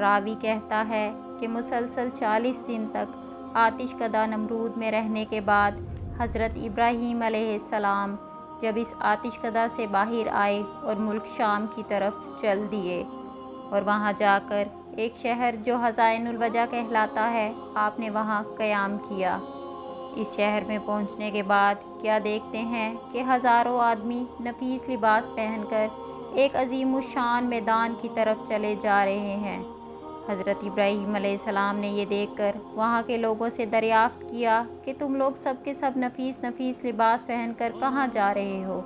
راوی کہتا ہے کہ مسلسل 40 دن تک آتش کدہ نمرود میں رہنے کے بعد حضرت ابراہیم علیہ السلام جب اس آتش کدہ سے باہر آئے اور ملک شام کی طرف چل دیے، اور وہاں جا کر ایک شہر جو حصائن الوجہ کہلاتا ہے آپ نے وہاں قیام کیا۔ اس شہر میں پہنچنے کے بعد کیا دیکھتے ہیں کہ ہزاروں آدمی نفیس لباس پہن کر ایک عظیم الشان میدان کی طرف چلے جا رہے ہیں۔ حضرت ابراہیم علیہ السلام نے یہ دیکھ کر وہاں کے لوگوں سے دریافت کیا کہ تم لوگ سب کے سب نفیس نفیس لباس پہن کر کہاں جا رہے ہو؟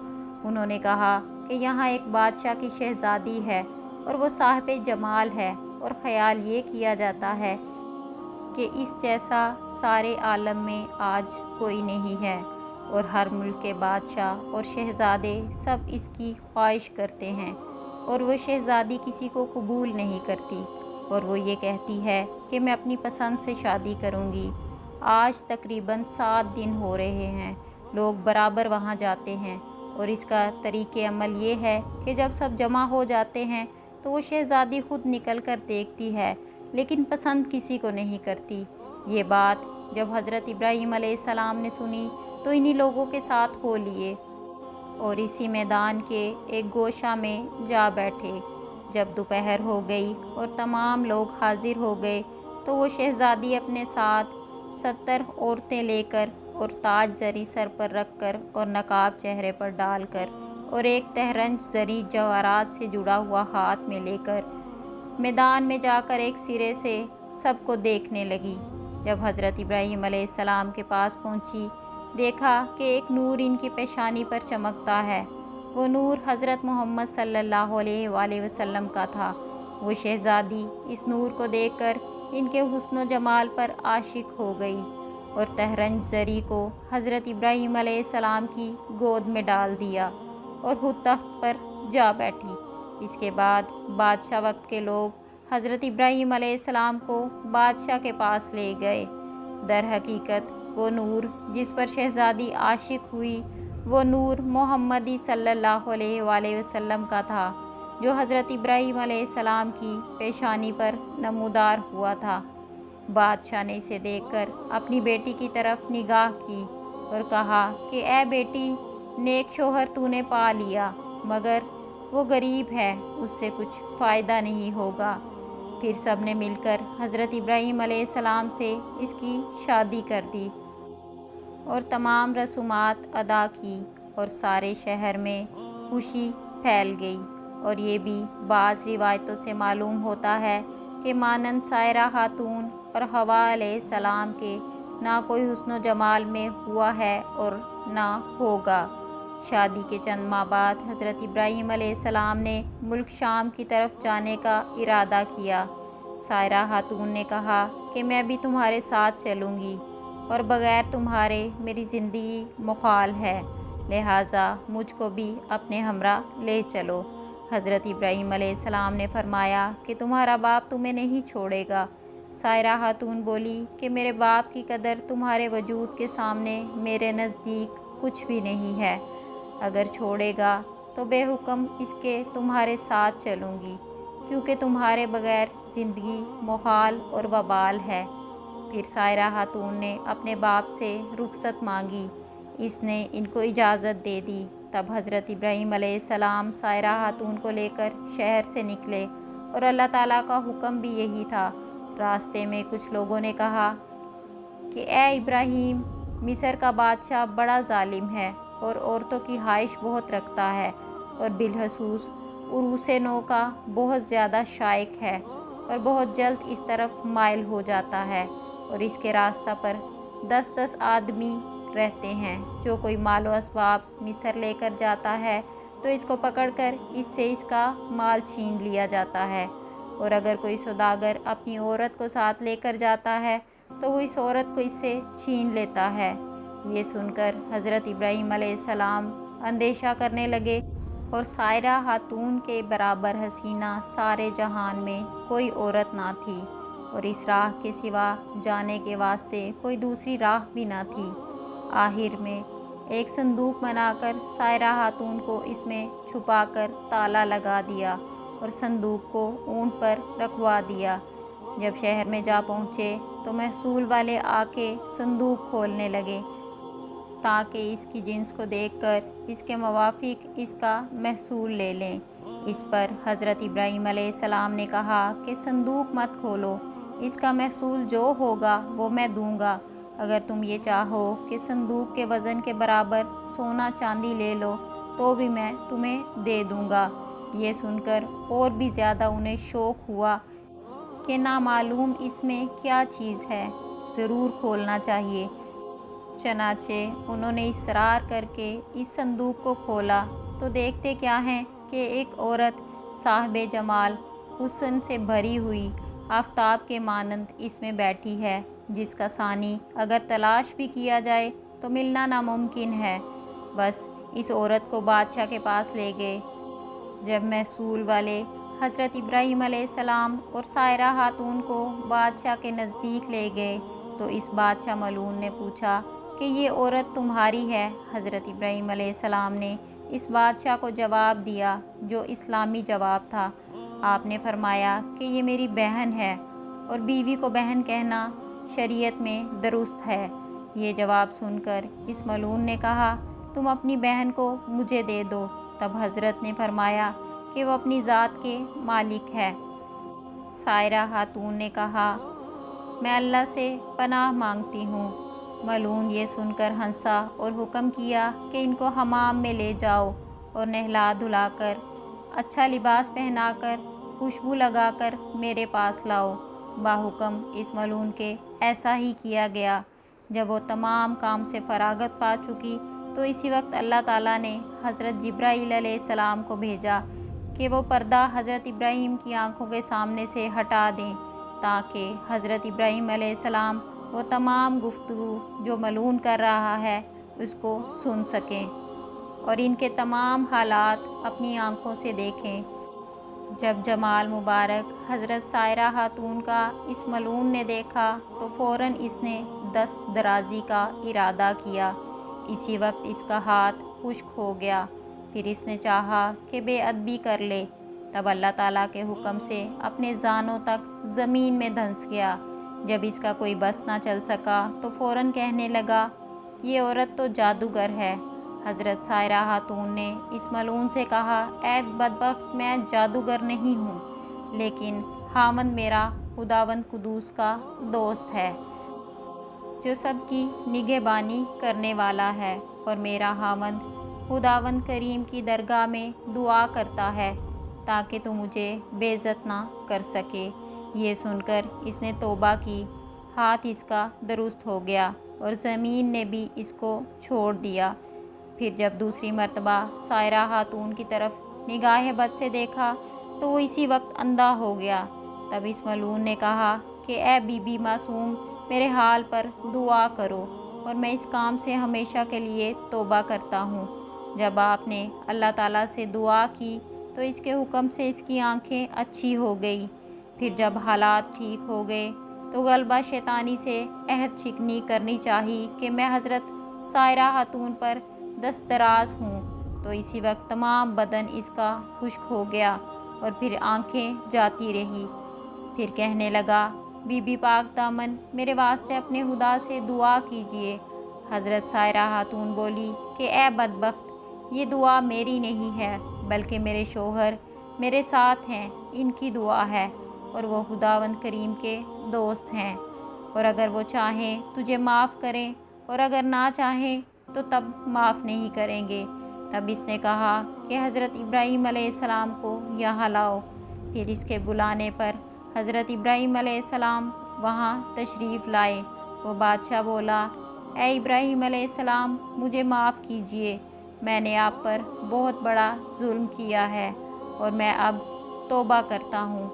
انہوں نے کہا کہ یہاں ایک بادشاہ کی شہزادی ہے اور وہ صاحب جمال ہے، اور خیال یہ کیا جاتا ہے کہ اس جیسا سارے عالم میں آج کوئی نہیں ہے، اور ہر ملک کے بادشاہ اور شہزادے سب اس کی خواہش کرتے ہیں، اور وہ شہزادی کسی کو قبول نہیں کرتی، اور وہ یہ کہتی ہے کہ میں اپنی پسند سے شادی کروں گی۔ آج تقریباً 7 دن ہو رہے ہیں، لوگ برابر وہاں جاتے ہیں، اور اس کا طریق عمل یہ ہے کہ جب سب جمع ہو جاتے ہیں تو وہ شہزادی خود نکل کر دیکھتی ہے، لیکن پسند کسی کو نہیں کرتی۔ یہ بات جب حضرت ابراہیم علیہ السلام نے سنی تو انہی لوگوں کے ساتھ ہو لیے اور اسی میدان کے ایک گوشہ میں جا بیٹھے۔ جب دوپہر ہو گئی اور تمام لوگ حاضر ہو گئے تو وہ شہزادی اپنے ساتھ 70 عورتیں لے کر اور تاج زری سر پر رکھ کر اور نقاب چہرے پر ڈال کر اور ایک تہرنج زری جواہرات سے جڑا ہوا ہاتھ میں لے کر میدان میں جا کر ایک سرے سے سب کو دیکھنے لگی۔ جب حضرت ابراہیم علیہ السلام کے پاس پہنچی، دیکھا کہ ایک نور ان کی پیشانی پر چمکتا ہے۔ وہ نور حضرت محمد صلی اللہ علیہ وآلہ وسلم کا تھا۔ وہ شہزادی اس نور کو دیکھ کر ان کے حسن و جمال پر عاشق ہو گئی اور تہرنج زری کو حضرت ابراہیم علیہ السلام کی گود میں ڈال دیا اور خود تخت پر جا بیٹھی۔ اس کے بعد بادشاہ وقت کے لوگ حضرت ابراہیم علیہ السلام کو بادشاہ کے پاس لے گئے۔ در حقیقت وہ نور جس پر شہزادی عاشق ہوئی وہ نور محمدی صلی اللہ علیہ وآلہ وسلم کا تھا، جو حضرت ابراہیم علیہ السلام کی پیشانی پر نمودار ہوا تھا۔ بادشاہ نے اسے دیکھ کر اپنی بیٹی کی طرف نگاہ کی اور کہا کہ اے بیٹی، نیک شوہر تو نے پا لیا، مگر وہ غریب ہے، اس سے کچھ فائدہ نہیں ہوگا۔ پھر سب نے مل کر حضرت ابراہیم علیہ السلام سے اس کی شادی کر دی اور تمام رسومات ادا کی، اور سارے شہر میں خوشی پھیل گئی۔ اور یہ بھی بعض روایتوں سے معلوم ہوتا ہے کہ مانند سائرہ خاتون اور حوا علیہ السلام کے نہ کوئی حسن و جمال میں ہوا ہے اور نہ ہوگا۔ شادی کے چند ماہ بعد حضرت ابراہیم علیہ السلام نے ملک شام کی طرف جانے کا ارادہ کیا۔ سائرہ خاتون نے کہا کہ میں بھی تمہارے ساتھ چلوں گی، اور بغیر تمہارے میری زندگی محال ہے، لہٰذا مجھ کو بھی اپنے ہمراہ لے چلو۔ حضرت ابراہیم علیہ السلام نے فرمایا کہ تمہارا باپ تمہیں نہیں چھوڑے گا۔ سائرہ خاتون بولی کہ میرے باپ کی قدر تمہارے وجود کے سامنے میرے نزدیک کچھ بھی نہیں ہے، اگر چھوڑے گا تو بے حکم اس کے تمہارے ساتھ چلوں گی، کیونکہ تمہارے بغیر زندگی محال اور وبال ہے۔ پھر سائرہ خاتون نے اپنے باپ سے رخصت مانگی، اس نے ان کو اجازت دے دی۔ تب حضرت ابراہیم علیہ السلام سائرہ خاتون کو لے کر شہر سے نکلے، اور اللہ تعالیٰ کا حکم بھی یہی تھا۔ راستے میں کچھ لوگوں نے کہا کہ اے ابراہیم، مصر کا بادشاہ بڑا ظالم ہے اور عورتوں کی خواہش بہت رکھتا ہے، اور بالخصوص عروس نو کا بہت زیادہ شائق ہے اور بہت جلد اس طرف مائل ہو جاتا ہے، اور اس کے راستہ پر 10 آدمی رہتے ہیں۔ جو کوئی مال و اسباب مصر لے کر جاتا ہے تو اس کو پکڑ کر اس سے اس کا مال چھین لیا جاتا ہے، اور اگر کوئی سوداگر اپنی عورت کو ساتھ لے کر جاتا ہے تو وہ اس عورت کو اس سے چھین لیتا ہے۔ یہ سن کر حضرت ابراہیم علیہ السلام اندیشہ کرنے لگے، اور سائرہ خاتون کے برابر حسینہ سارے جہان میں کوئی عورت نہ تھی، اور اس راہ کے سوا جانے کے واسطے کوئی دوسری راہ بھی نہ تھی۔ آخر میں ایک صندوق بنا کر سائرہ خاتون کو اس میں چھپا کر تالا لگا دیا، اور صندوق کو اونٹ پر رکھوا دیا۔ جب شہر میں جا پہنچے تو محصول والے آ کے صندوق کھولنے لگے تاکہ اس کی جنس کو دیکھ کر اس کے موافق اس کا محصول لے لیں۔ اس پر حضرت ابراہیم علیہ السلام نے کہا کہ صندوق مت کھولو، اس کا محصول جو ہوگا وہ میں دوں گا۔ اگر تم یہ چاہو کہ صندوق کے وزن کے برابر سونا چاندی لے لو تو بھی میں تمہیں دے دوں گا۔ یہ سن کر اور بھی زیادہ انہیں شوق ہوا کہ نامعلوم اس میں کیا چیز ہے، ضرور کھولنا چاہیے۔ چنانچہ انہوں نے اصرار کر کے اس صندوق کو کھولا تو دیکھتے کیا ہیں کہ ایک عورت صاحب جمال حسن سے بھری ہوئی آفتاب کے مانند اس میں بیٹھی ہے، جس کا ثانی اگر تلاش بھی کیا جائے تو ملنا ناممکن ہے۔ بس اس عورت کو بادشاہ کے پاس لے گئے۔ جب محصول والے حضرت ابراہیم علیہ السلام اور سائرہ خاتون کو بادشاہ کے نزدیک لے گئے تو اس بادشاہ ملعون نے پوچھا کہ یہ عورت تمہاری ہے؟ حضرت ابراہیم علیہ السلام نے اس بادشاہ کو جواب دیا جو اسلامی جواب تھا۔ آپ نے فرمایا کہ یہ میری بہن ہے، اور بیوی کو بہن کہنا شریعت میں درست ہے۔ یہ جواب سن کر اس ملعون نے کہا تم اپنی بہن کو مجھے دے دو۔ تب حضرت نے فرمایا کہ وہ اپنی ذات کے مالک ہے۔ سائرہ خاتون نے کہا میں اللہ سے پناہ مانگتی ہوں۔ ملعون یہ سن کر ہنسا اور حکم کیا کہ ان کو حمام میں لے جاؤ اور نہلا دھلا کر اچھا لباس پہنا کر خوشبو لگا کر میرے پاس لاؤ۔ باحکم اس ملعون کے ایسا ہی کیا گیا۔ جب وہ تمام کام سے فراغت پا چکی تو اسی وقت اللہ تعالیٰ نے حضرت جبرائیل علیہ السلام کو بھیجا کہ وہ پردہ حضرت ابراہیم کی آنکھوں کے سامنے سے ہٹا دیں تاکہ حضرت ابراہیم علیہ السلام وہ تمام گفتگو جو ملعون کر رہا ہے اس کو سن سکیں اور ان کے تمام حالات اپنی آنکھوں سے دیکھیں۔ جب جمال مبارک حضرت سائرہ خاتون کا اس ملعون نے دیکھا تو فوراً اس نے دست درازی کا ارادہ کیا۔ اسی وقت اس کا ہاتھ خشک ہو گیا۔ پھر اس نے چاہا کہ بے ادبی کر لے، تب اللہ تعالیٰ کے حکم سے اپنے زانوں تک زمین میں دھنس گیا۔ جب اس کا کوئی بس نہ چل سکا تو فوراً کہنے لگا یہ عورت تو جادوگر ہے۔ حضرت سائرہ خاتون نے اس ملعون سے کہا اے بدبخت، میں جادوگر نہیں ہوں، لیکن خاوند میرا خداوند قدوس کا دوست ہے جو سب کی نگہبانی کرنے والا ہے، اور میرا خاوند خداوند کریم کی درگاہ میں دعا کرتا ہے تاکہ تو مجھے بے عزت نہ کر سکے۔ یہ سن کر اس نے توبہ کی، ہاتھ اس کا درست ہو گیا اور زمین نے بھی اس کو چھوڑ دیا۔ پھر جب دوسری مرتبہ سائرہ خاتون کی طرف نگاہ بد سے دیکھا تو وہ اسی وقت اندھا ہو گیا۔ تب اس ملعون نے کہا کہ اے بی بی معصوم، میرے حال پر دعا کرو اور میں اس کام سے ہمیشہ کے لیے توبہ کرتا ہوں۔ جب آپ نے اللہ تعالیٰ سے دعا کی تو اس کے حکم سے اس کی آنکھیں اچھی ہو گئی۔ پھر جب حالات ٹھیک ہو گئے تو غلبہ شیطانی سے عہد شکنی کرنی چاہی کہ میں حضرت سائرہ خاتون پر دستدراز ہوں، تو اسی وقت تمام بدن اس کا خشک ہو گیا اور پھر آنکھیں جاتی رہی۔ پھر کہنے لگا بی بی پاک دامن، میرے واسطے اپنے خدا سے دعا کیجیے۔ حضرت سائرہ خاتون بولی کہ اے بدبخت، یہ دعا میری نہیں ہے بلکہ میرے شوہر میرے ساتھ ہیں، ان کی دعا ہے، اور وہ خداوند کریم کے دوست ہیں، اور اگر وہ چاہیں تجھے معاف کریں اور اگر نہ چاہیں تو تب معاف نہیں کریں گے۔ تب اس نے کہا کہ حضرت ابراہیم علیہ السلام کو یہاں لاؤ۔ پھر اس کے بلانے پر حضرت ابراہیم علیہ السلام وہاں تشریف لائے۔ وہ بادشاہ بولا اے ابراہیم علیہ السلام، مجھے معاف کیجیے، میں نے آپ پر بہت بڑا ظلم کیا ہے اور میں اب توبہ کرتا ہوں۔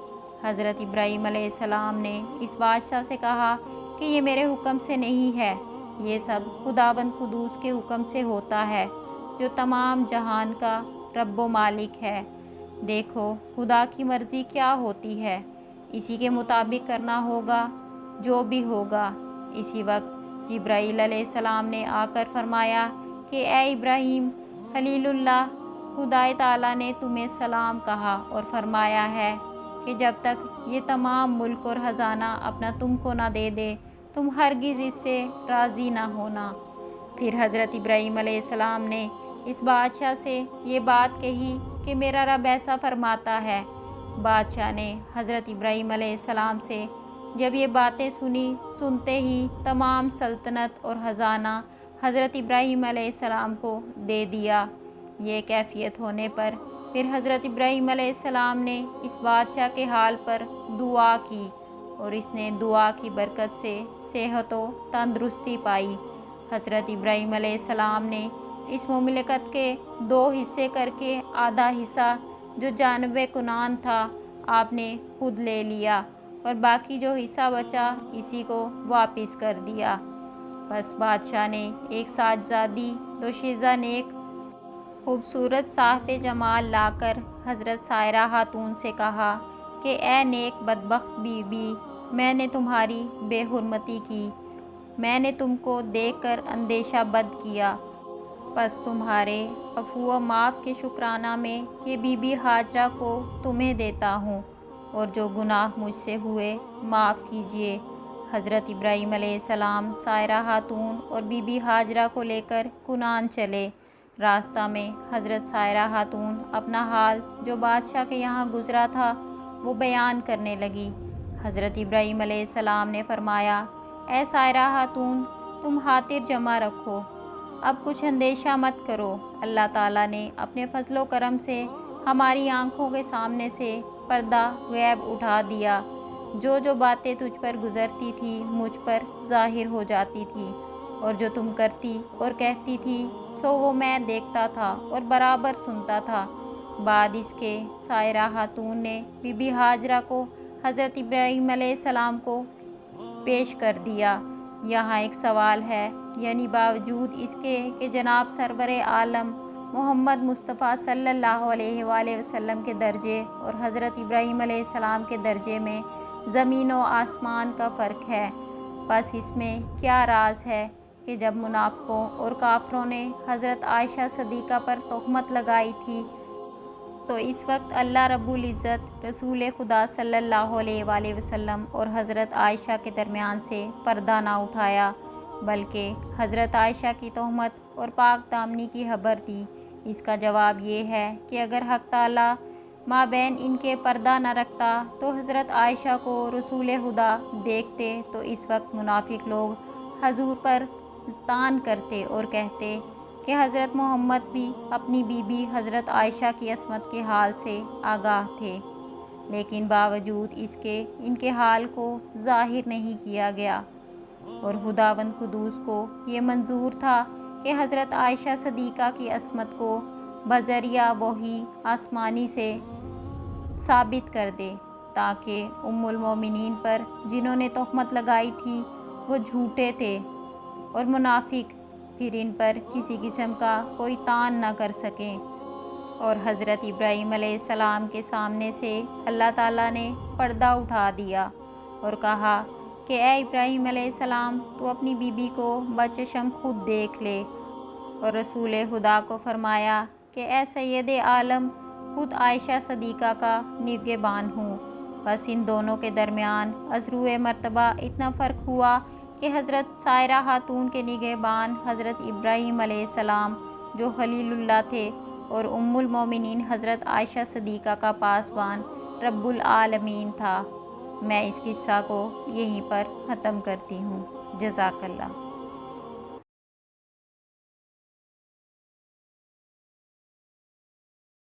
حضرت ابراہیم علیہ السلام نے اس بادشاہ سے کہا کہ یہ میرے حکم سے نہیں ہے، یہ سب خداوند قدوس کے حکم سے ہوتا ہے جو تمام جہان کا رب و مالک ہے۔ دیکھو خدا کی مرضی کیا ہوتی ہے، اسی کے مطابق کرنا ہوگا جو بھی ہوگا۔ اسی وقت جبرائیل علیہ السلام نے آ کر فرمایا کہ اے ابراہیم خلیل اللہ، خدائے تعالیٰ نے تمہیں سلام کہا اور فرمایا ہے کہ جب تک یہ تمام ملک اور خزانہ اپنا تم کو نہ دے دے تم ہرگز اس سے راضی نہ ہونا۔ پھر حضرت ابراہیم علیہ السلام نے اس بادشاہ سے یہ بات کہی کہ میرا رب ایسا فرماتا ہے۔ بادشاہ نے حضرت ابراہیم علیہ السلام سے جب یہ باتیں سنتے ہی تمام سلطنت اور خزانہ حضرت ابراہیم علیہ السلام کو دے دیا۔ یہ کیفیت ہونے پر پھر حضرت ابراہیم علیہ السلام نے اس بادشاہ کے حال پر دعا کی اور اس نے دعا کی برکت سے صحت و تندرستی پائی۔ حضرت ابراہیم علیہ السلام نے اس مملکت کے 2 حصے کر کے آدھا حصہ جو جانب کنعان تھا آپ نے خود لے لیا اور باقی جو حصہ بچا اسی کو واپس کر دیا۔ بس بادشاہ نے ایک صاحبزادی دوشیزہ نیک خوبصورت صاحب جمال لا کر حضرت سائرہ خاتون سے کہا کہ اے نیک بدبخت بی بی، میں نے تمہاری بے حرمتی کی، میں نے تم کو دیکھ کر اندیشہ بد کیا، پس تمہارے عفو و معاف کے شکرانہ میں یہ بی بی ہاجرہ کو تمہیں دیتا ہوں، اور جو گناہ مجھ سے ہوئے معاف کیجیے۔ حضرت ابراہیم علیہ السلام سائرہ خاتون اور بی بی ہاجرہ کو لے کر کنعان چلے۔ راستہ میں حضرت سائرہ خاتون اپنا حال جو بادشاہ کے یہاں گزرا تھا وہ بیان کرنے لگی۔ حضرت ابراہیم علیہ السلام نے فرمایا، اے سائرہ خاتون، تم خاطر جمع رکھو، اب کچھ اندیشہ مت کرو۔ اللہ تعالیٰ نے اپنے فضل و کرم سے ہماری آنکھوں کے سامنے سے پردہ غیب اٹھا دیا۔ جو باتیں تجھ پر گزرتی تھی مجھ پر ظاہر ہو جاتی تھی، اور جو تم کرتی اور کہتی تھی سو وہ میں دیکھتا تھا اور برابر سنتا تھا۔ بعد اس کے سائرہ خاتون نے بی بی ہاجرہ کو حضرت ابراہیم علیہ السلام کو پیش کر دیا۔ یہاں ایک سوال ہے، یعنی باوجود اس کے کہ جناب سرور عالم محمد مصطفیٰ صلی اللہ علیہ وآلہ وسلم کے درجے اور حضرت ابراہیم علیہ السلام کے درجے میں زمین و آسمان کا فرق ہے، بس اس میں کیا راز ہے کہ جب منافقوں اور کافروں نے حضرت عائشہ صدیقہ پر تہمت لگائی تھی تو اس وقت اللہ رب العزت رسول خدا صلی اللہ علیہ وآلہ وسلم اور حضرت عائشہ کے درمیان سے پردہ نہ اٹھایا، بلکہ حضرت عائشہ کی تہمت اور پاک دامنی کی خبر دی۔ اس کا جواب یہ ہے کہ اگر حق تعالیٰ مابین ان کے پردہ نہ رکھتا تو حضرت عائشہ کو رسول خدا دیکھتے تو اس وقت منافق لوگ حضور پر طعن کرتے اور کہتے کہ حضرت محمد بھی اپنی بیوی حضرت عائشہ کی عصمت کے حال سے آگاہ تھے، لیکن باوجود اس کے ان کے حال کو ظاہر نہیں کیا گیا، اور خداوند قدوس کو یہ منظور تھا کہ حضرت عائشہ صدیقہ کی عصمت کو بذریعہ وحی آسمانی سے ثابت کر دے، تاکہ ام المومنین پر جنہوں نے تہمت لگائی تھی وہ جھوٹے تھے اور منافق، پھر ان پر کسی قسم کا کوئی طعن نہ کر سکیں۔ اور حضرت ابراہیم علیہ السلام کے سامنے سے اللہ تعالیٰ نے پردہ اٹھا دیا اور کہا کہ اے ابراہیم علیہ السلام، تو اپنی بیوی کو بچشم خود دیکھ لے، اور رسول خدا کو فرمایا کہ اے سید عالم، خود عائشہ صدیقہ کا نگہبان ہوں۔ بس ان دونوں کے درمیان از روئے مرتبہ اتنا فرق ہوا کہ حضرت سائرہ خاتون کے نگہبان حضرت ابراہیم علیہ السلام جو خلیل اللہ تھے، اور ام المومنین حضرت عائشہ صدیقہ کا پاسبان رب العالمین تھا۔ میں اس قصہ کو یہیں پر ختم کرتی ہوں۔ جزاک اللہ۔